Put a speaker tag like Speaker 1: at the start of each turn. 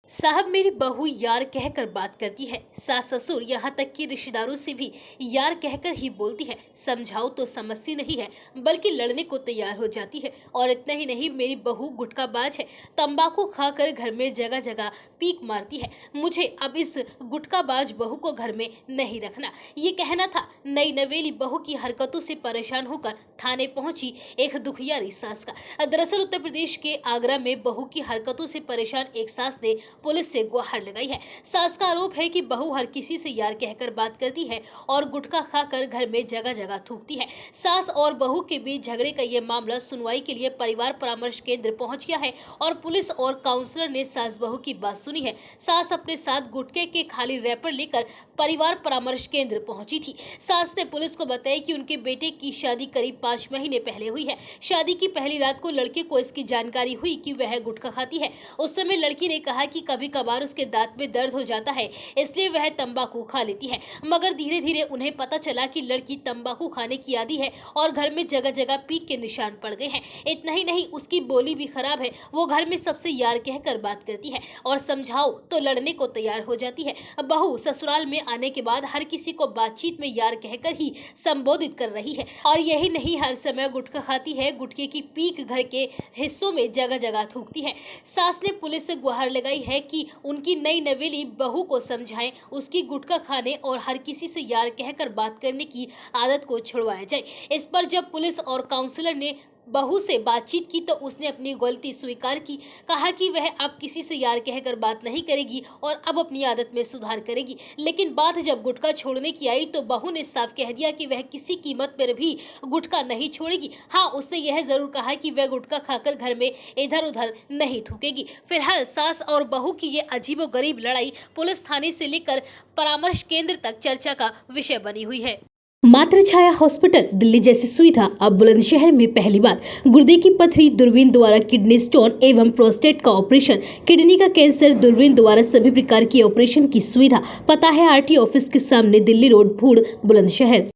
Speaker 1: साहब मेरी बहू यार कहकर बात करती है। सास ससुर यहाँ तक कि रिश्तेदारों से भी यार कहकर ही बोलती है। समझाओ तो समझती नहीं है, बल्कि लड़ने को तैयार हो जाती है। और इतना ही नहीं, मेरी बहू गुटखाबाज है। तंबाकू खाकर घर में जगह जगह पीक मारती है। मुझे अब इस गुटखाबाज बहू को घर में नहीं रखना, ये कहना था। नई नवेली बहू की हरकतों से परेशान होकर थाने पहुंची एक दुखियारी सास का। दरअसल उत्तर प्रदेश के आगरा में बहू की हरकतों से परेशान एक सास ने पुलिस से गुहार लगाई है। सास का आरोप है कि बहू हर किसी से यार कहकर बात करती है और गुटखा खाकर घर में जगह जगह थूकती है। सास और बहू के बीच झगड़े का ये मामला सुनवाई के लिए परिवार परामर्श केंद्र पहुंच गया है और पुलिस और काउंसलर ने सास बहू की बात सुनी है। सास अपने साथ गुटखे के खाली रैपर लेकर परिवार परामर्श केंद्र पहुंची थी। सास ने पुलिस को बताया कि उनके बेटे की शादी करीब 5 महीने पहले हुई है। शादी की पहली रात को लड़के को इसकी जानकारी हुई कि वह गुटखा खाती है। उस समय लड़की ने कहा कि कभी कभार उसके दांत में दर्द हो जाता है, इसलिए वह तंबाकू खा लेती है। मगर धीरे धीरे उन्हें पता चला कि लड़की तंबाकू खाने की आदी है और घर में जगह जगह पीक के निशान पड़ गए हैं। इतना ही नहीं, उसकी बोली भी खराब है। वो घर में सबसे यार कहकर बात करती है और समझाओ तो लड़ने को तैयार हो जाती है। बहू ससुराल में आने के बाद हर किसी को बातचीत में यार कहकर ही संबोधित कर रही है। और यही नहीं, हर समय गुटखा खाती है। गुटखे की पीक घर के हिस्सों में जगह जगह थूकती है। सास ने पुलिस से गुहार लगाई है कि उनकी नई नवेली बहू को समझाएं, उसकी गुटखा खाने और हर किसी से यार कहकर बात करने की आदत को छुड़वाया जाए। इस पर जब पुलिस और काउंसलर ने बहू से बातचीत की तो उसने अपनी गलती स्वीकार की। कहा कि वह अब किसी से यार कहकर बात नहीं करेगी और अब अपनी आदत में सुधार करेगी। लेकिन बात जब गुटखा छोड़ने की आई तो बहू ने साफ कह दिया कि वह किसी कीमत पर भी गुटखा नहीं छोड़ेगी। हाँ, उसने यह जरूर कहा कि वह गुटखा खाकर घर में इधर उधर नहीं थूकेगी। फिलहाल सास और बहू की ये अजीबोगरीब लड़ाई पुलिस थाने से लेकर परामर्श केंद्र तक चर्चा का विषय बनी हुई है। मातृ छाया हॉस्पिटल दिल्ली जैसी सुविधा अब बुलंदशहर में पहली बार। गुर्दे की पथरी, दूरबीन द्वारा किडनी स्टोन एवं प्रोस्टेट का ऑपरेशन, किडनी का कैंसर, दूरबीन द्वारा सभी प्रकार की ऑपरेशन की सुविधा। पता है आरटी ऑफिस के सामने, दिल्ली रोड, भूड़, बुलंदशहर।